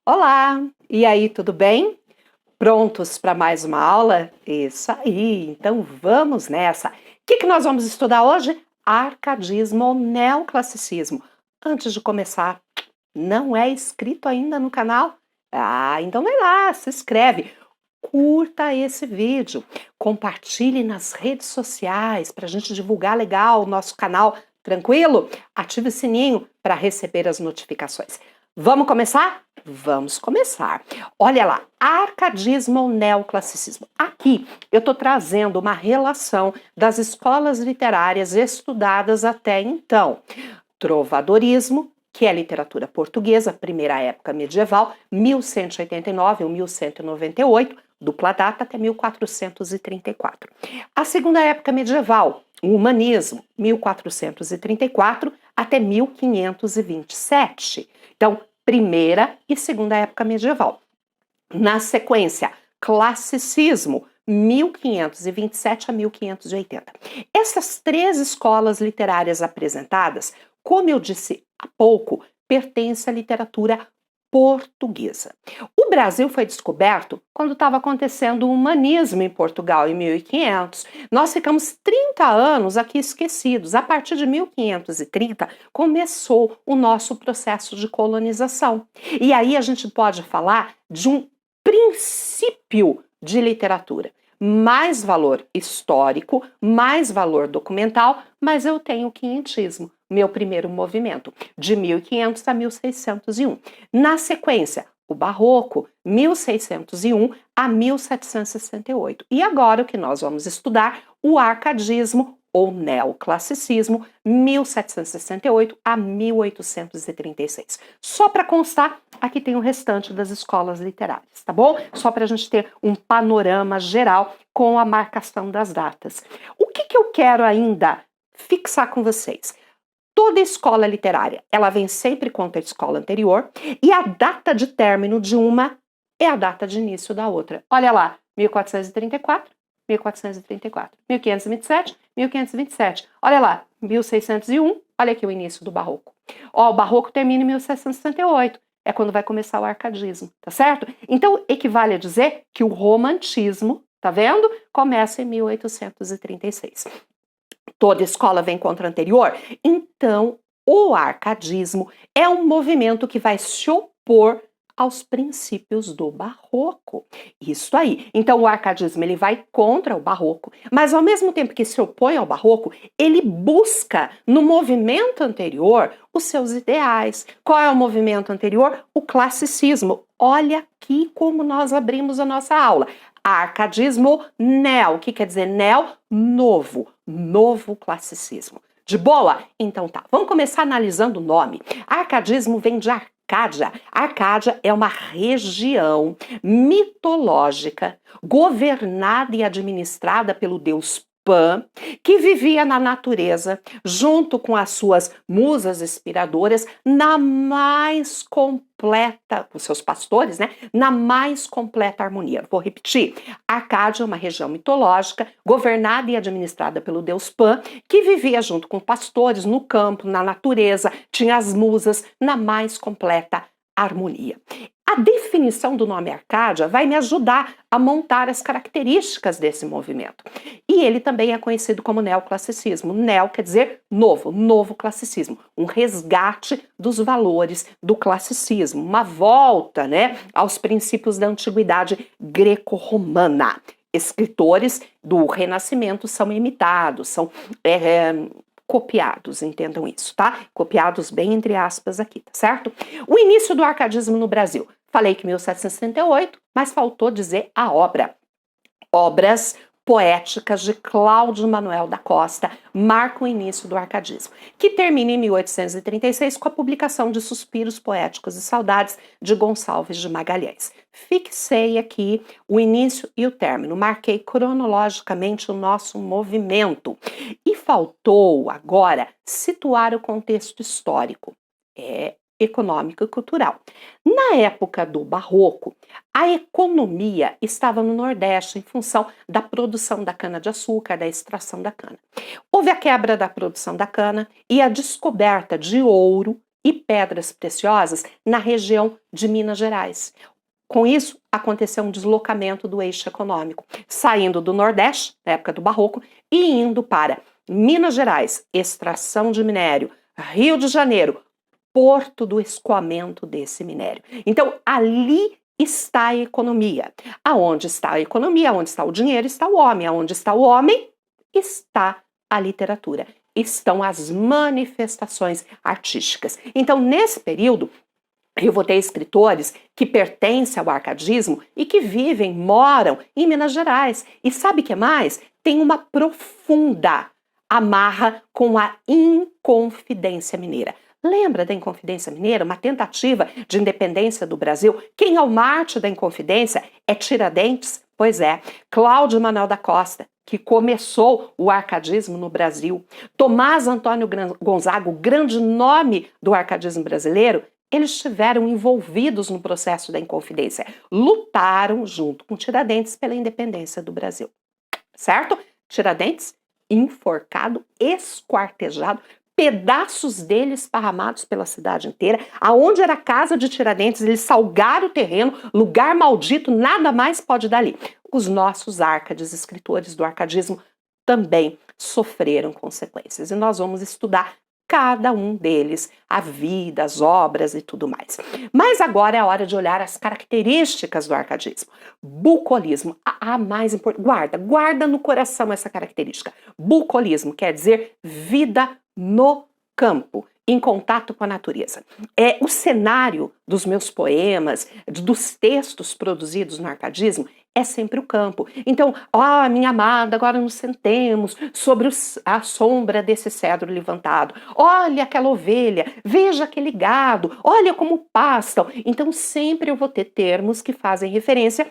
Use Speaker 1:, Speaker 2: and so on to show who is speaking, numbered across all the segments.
Speaker 1: Olá! E aí, tudo bem? Prontos para mais uma aula? Isso aí! Então vamos nessa! O que nós vamos estudar hoje? Arcadismo ou neoclassicismo. Antes de começar, não é inscrito ainda no canal? Então vai lá, se inscreve. Curta esse vídeo, compartilhe nas redes sociais para a gente divulgar legal o nosso canal, tranquilo? Ative o sininho para receber as notificações. Vamos começar? Vamos começar. Olha lá, arcadismo ou neoclassicismo. Aqui eu estou trazendo uma relação das escolas literárias estudadas até então. Trovadorismo, que é literatura portuguesa, primeira época medieval, 1189 ou 1198, dupla data até 1434. A segunda época medieval, o humanismo, 1434 até 1527. Então, primeira e segunda época medieval. Na sequência, classicismo, 1527 a 1580. Essas três escolas literárias apresentadas, como eu disse há pouco, pertencem à literatura portuguesa. O Brasil foi descoberto quando estava acontecendo o humanismo em Portugal, em 1500. Nós ficamos 30 anos aqui esquecidos. A partir de 1530 começou o nosso processo de colonização. E aí a gente pode falar de um princípio de literatura. Mais valor histórico, mais valor documental, mas eu tenho o quinhentismo, meu primeiro movimento, de 1500 a 1601. Na sequência, o Barroco, 1601 a 1768. E agora o que nós vamos estudar? O Arcadismo ou neoclassicismo, 1768 a 1836. Só para constar, aqui tem o restante das escolas literárias, tá bom? Só para a gente ter um panorama geral com a marcação das datas. O que eu quero ainda fixar com vocês? Toda escola literária, ela vem sempre contra a escola anterior e a data de término de uma é a data de início da outra. Olha lá, 1434, 1434, 1527, 1527. Olha lá, 1601, olha aqui o início do Barroco. Ó, o Barroco termina em 1768, é quando vai começar o arcadismo, tá certo? Então, equivale a dizer que o romantismo, tá vendo? Começa em 1836. Toda escola vem contra a anterior? Então, o arcadismo é um movimento que vai se opor aos princípios do barroco. Isso aí. Então, o arcadismo ele vai contra o barroco, mas ao mesmo tempo que se opõe ao barroco, ele busca no movimento anterior os seus ideais. Qual é o movimento anterior? O classicismo. Olha aqui como nós abrimos a nossa aula. Arcadismo neo. O que quer dizer neo? Novo. Novo classicismo. De boa? Então tá. Vamos começar analisando o nome. Arcadismo vem de Arcádia. Arcádia é uma região mitológica governada e administrada pelo deus Pan, que vivia na natureza, junto com as suas musas inspiradoras, na mais completa, com seus pastores, né? Na mais completa harmonia. Vou repetir. Arcádia é uma região mitológica, governada e administrada pelo deus Pan, que vivia junto com pastores no campo, na natureza, tinha as musas na mais completa harmonia. A definição do nome Arcádia vai me ajudar a montar as características desse movimento. E ele também é conhecido como neoclassicismo. Neo quer dizer novo, novo classicismo, um resgate dos valores do classicismo, uma volta, né, aos princípios da antiguidade greco-romana. Escritores do Renascimento são imitados, são copiados, entendam isso, tá? Copiados bem entre aspas aqui, tá certo? O início do arcadismo no Brasil. Falei que 1768, mas faltou dizer a obra. Obras poéticas de Cláudio Manuel da Costa marcam o início do arcadismo, que termina em 1836 com a publicação de Suspiros Poéticos e Saudades de Gonçalves de Magalhães. Fixei aqui o início e o término, marquei cronologicamente o nosso movimento. E faltou agora situar o contexto histórico. Econômico e cultural. Na época do Barroco, a economia estava no Nordeste em função da produção da cana-de-açúcar, da extração da cana. Houve a quebra da produção da cana e a descoberta de ouro e pedras preciosas na região de Minas Gerais. Com isso, aconteceu um deslocamento do eixo econômico, saindo do Nordeste, na época do Barroco, e indo para Minas Gerais, extração de minério, Rio de Janeiro, porto do escoamento desse minério. Então, ali está a economia. Aonde está a economia, aonde está o dinheiro, está o homem. Aonde está o homem, está a literatura. Estão as manifestações artísticas. Então, nesse período, eu vou ter escritores que pertencem ao arcadismo e que vivem, moram em Minas Gerais. E sabe o que mais? Tem uma profunda amarra com a Inconfidência Mineira. Lembra da Inconfidência Mineira? Uma tentativa de independência do Brasil. Quem é o mártir da Inconfidência? É Tiradentes? Pois é, Cláudio Manuel da Costa, que começou o arcadismo no Brasil. Tomás Antônio Gonzaga, o grande nome do arcadismo brasileiro, eles estiveram envolvidos no processo da Inconfidência. Lutaram junto com Tiradentes pela independência do Brasil. Certo? Tiradentes enforcado, esquartejado, pedaços dele esparramados pela cidade inteira. Aonde era a casa de Tiradentes, eles salgaram o terreno, lugar maldito, nada mais pode dar ali. Os nossos arcades, escritores do arcadismo, também sofreram consequências. E nós vamos estudar cada um deles, a vida, as obras e tudo mais. Mas agora é a hora de olhar as características do arcadismo. Bucolismo, a mais importante, guarda no coração essa característica. Bucolismo quer dizer vida no campo, em contato com a natureza. É o cenário dos meus poemas, dos textos produzidos no arcadismo, é sempre o campo. Então, minha amada, agora nos sentemos sobre a sombra desse cedro levantado. Olha aquela ovelha, veja aquele gado, olha como pastam. Então, sempre eu vou ter termos que fazem referência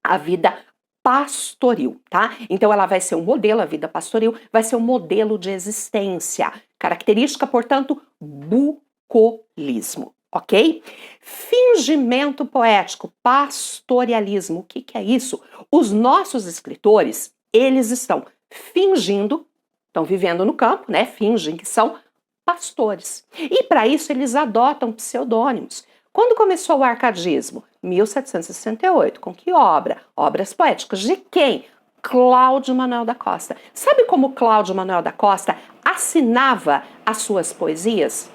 Speaker 1: à vida pastoril, tá? Então, ela vai ser um modelo, a vida pastoril vai ser um modelo de existência. Característica, portanto, bucolismo. Ok? Fingimento poético, pastorialismo. O que é isso? Os nossos escritores, eles estão fingindo, estão vivendo no campo, né? Fingem que são pastores. E para isso eles adotam pseudônimos. Quando começou o arcadismo? 1768. Com que obra? Obras poéticas. De quem? Cláudio Manuel da Costa. Sabe como Cláudio Manuel da Costa assinava as suas poesias?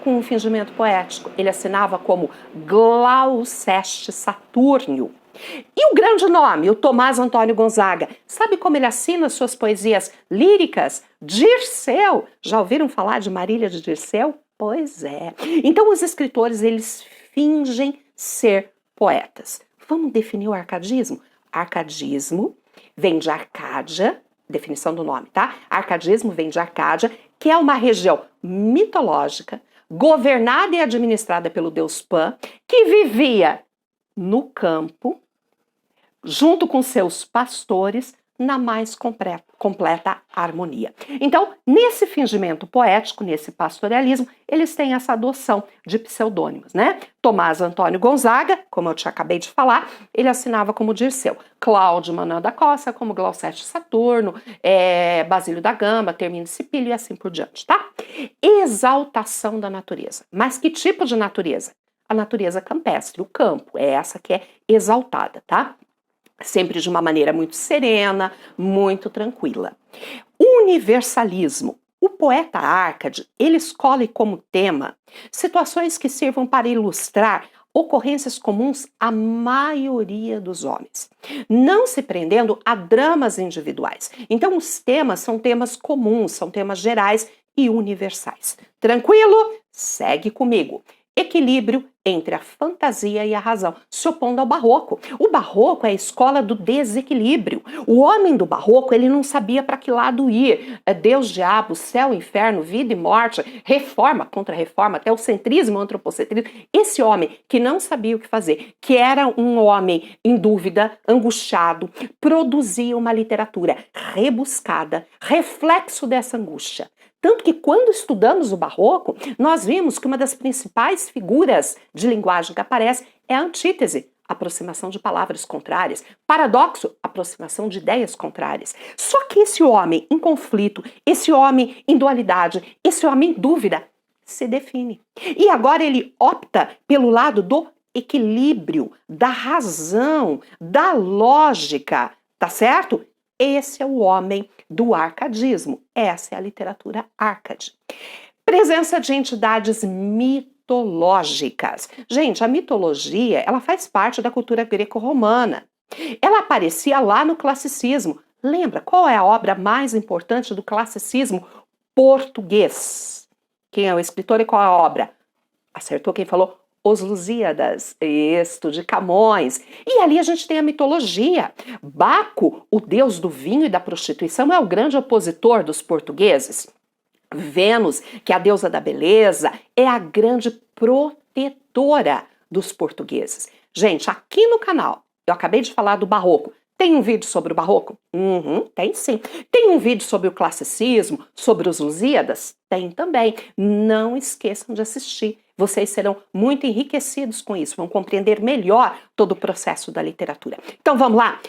Speaker 1: Com um fingimento poético. Ele assinava como Glouceste Saturnio. E o grande nome, o Tomás Antônio Gonzaga, sabe como ele assina suas poesias líricas? Dirceu. Já ouviram falar de Marília de Dirceu? Pois é. Então os escritores, eles fingem ser poetas. Vamos definir o arcadismo? Arcadismo vem de Arcádia, definição do nome, tá? Arcadismo vem de Arcádia, que é uma região mitológica, governada e administrada pelo deus Pan, que vivia no campo, junto com seus pastores, na mais completa harmonia. Então, nesse fingimento poético, nesse pastoralismo, eles têm essa adoção de pseudônimos, né? Tomás Antônio Gonzaga, como eu te acabei de falar, ele assinava como Dirceu. Cláudio Manuel da Costa, como Glouceste Saturno, Basílio da Gama, Termínio Cipílio e assim por diante, tá? Exaltação da natureza. Mas que tipo de natureza? A natureza campestre, o campo, é essa que é exaltada, tá? Sempre de uma maneira muito serena, muito tranquila. Universalismo. O poeta Arcade, ele escolhe como tema situações que sirvam para ilustrar ocorrências comuns à maioria dos homens, não se prendendo a dramas individuais. Então, os temas são temas comuns, são temas gerais e universais. Tranquilo? Segue comigo. Equilíbrio entre a fantasia e a razão, se opondo ao barroco. O barroco é a escola do desequilíbrio. O homem do barroco, ele não sabia para que lado ir. Deus, diabo, céu, inferno, vida e morte, reforma, contra-reforma, teocentrismo, antropocentrismo. Esse homem que não sabia o que fazer, que era um homem em dúvida, angustiado, produzia uma literatura rebuscada, reflexo dessa angústia. Tanto que quando estudamos o barroco, nós vimos que uma das principais figuras de linguagem que aparece é a antítese, aproximação de palavras contrárias, paradoxo, aproximação de ideias contrárias. Só que esse homem em conflito, esse homem em dualidade, esse homem em dúvida, se define. E agora ele opta pelo lado do equilíbrio, da razão, da lógica, tá certo? Esse é o homem do arcadismo. Essa é a literatura Arcade. Presença de entidades mitológicas. Gente, a mitologia, ela faz parte da cultura greco-romana. Ela aparecia lá no classicismo. Lembra qual é a obra mais importante do classicismo português? Quem é o escritor e qual é a obra? Acertou quem falou? Os Lusíadas, isto, de Camões. E ali a gente tem a mitologia. Baco, o deus do vinho e da prostituição, é o grande opositor dos portugueses. Vênus, que é a deusa da beleza, é a grande protetora dos portugueses. Gente, aqui no canal, eu acabei de falar do barroco. Tem um vídeo sobre o barroco? Tem sim. Tem um vídeo sobre o classicismo, sobre os Lusíadas? Tem também. Não esqueçam de assistir. Vocês serão muito enriquecidos com isso, vão compreender melhor todo o processo da literatura. Então vamos lá.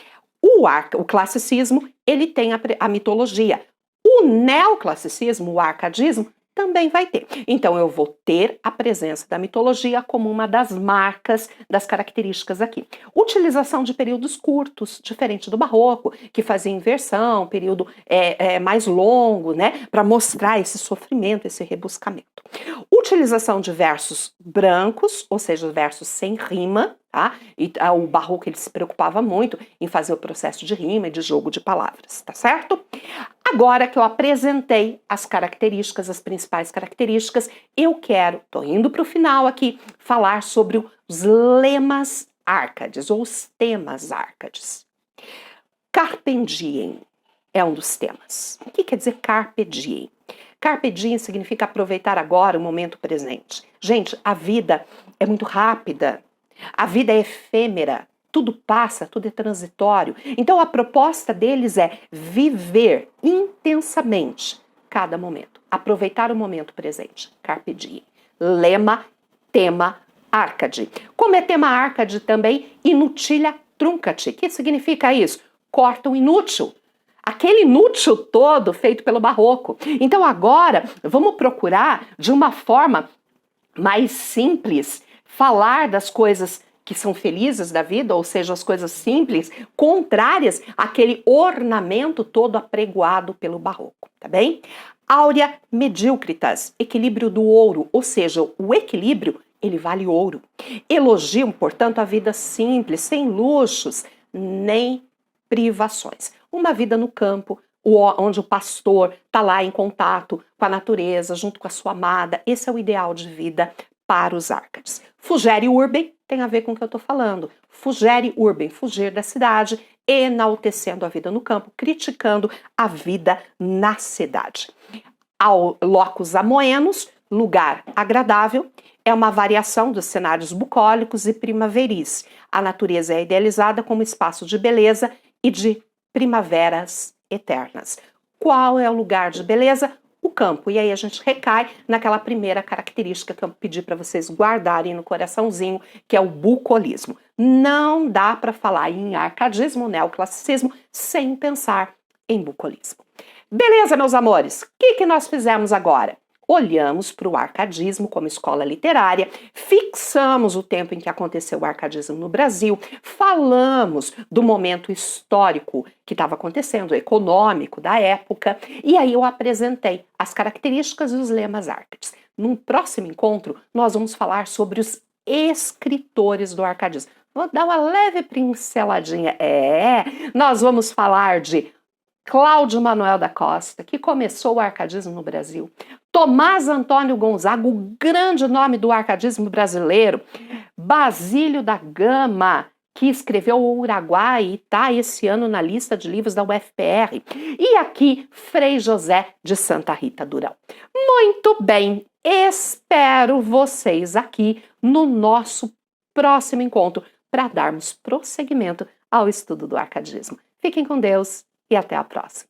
Speaker 1: O classicismo, ele tem a mitologia. O neoclassicismo, o arcadismo, também vai ter. Então eu vou ter a presença da mitologia como uma das marcas, das características aqui. Utilização de períodos curtos, diferente do barroco, que fazia inversão, período mais longo, né, para mostrar esse sofrimento, esse rebuscamento. Utilização de versos brancos, ou seja, versos sem rima, tá? E o barroco ele se preocupava muito em fazer o processo de rima e de jogo de palavras, tá certo? Agora que eu apresentei as características, as principais características, tô indo para o final aqui, falar sobre os lemas Arcades, ou os temas Arcades. Carpe diem é um dos temas. O que quer dizer carpe diem? Carpe diem significa aproveitar agora o momento presente. Gente, a vida é muito rápida, a vida é efêmera, tudo passa, tudo é transitório. Então a proposta deles é viver intensamente cada momento, aproveitar o momento presente. Carpe diem. Lema, tema, Arcade. Como é tema Arcade também, inutilia truncat. O que significa isso? Corta o inútil. Aquele inútil todo feito pelo barroco. Então agora vamos procurar de uma forma mais simples falar das coisas que são felizes da vida, ou seja, as coisas simples, contrárias àquele ornamento todo apregoado pelo barroco, tá bem? Aurea mediocritas, equilíbrio do ouro, ou seja, o equilíbrio, ele vale ouro. Elogiam, portanto, a vida simples, sem luxos, nem privações. Uma vida no campo, onde o pastor está lá em contato com a natureza, junto com a sua amada. Esse é o ideal de vida para os Arcades. Fugere urbem tem a ver com o que eu estou falando. Fugere urbem, fugir da cidade, enaltecendo a vida no campo, criticando a vida na cidade. Ao locus amoenos, lugar agradável, é uma variação dos cenários bucólicos e primaveris. A natureza é idealizada como espaço de beleza e de primaveras eternas. Qual é o lugar de beleza? O campo. E aí a gente recai naquela primeira característica que eu pedi para vocês guardarem no coraçãozinho, que é o bucolismo. Não dá para falar em arcadismo, neoclassicismo, sem pensar em bucolismo. Beleza, meus amores? O que nós fizemos agora? Olhamos para o arcadismo como escola literária, fixamos o tempo em que aconteceu o arcadismo no Brasil, falamos do momento histórico que estava acontecendo, econômico da época, e aí eu apresentei as características e os lemas Arcades. Num próximo encontro, nós vamos falar sobre os escritores do arcadismo. Vou dar uma leve pinceladinha. Nós vamos falar de Cláudio Manuel da Costa, que começou o arcadismo no Brasil. Tomás Antônio Gonzaga, o grande nome do arcadismo brasileiro. Basílio da Gama, que escreveu o Uruguai e está esse ano na lista de livros da UFPR. E aqui, Frei José de Santa Rita Durão. Muito bem, espero vocês aqui no nosso próximo encontro para darmos prosseguimento ao estudo do arcadismo. Fiquem com Deus e até a próxima.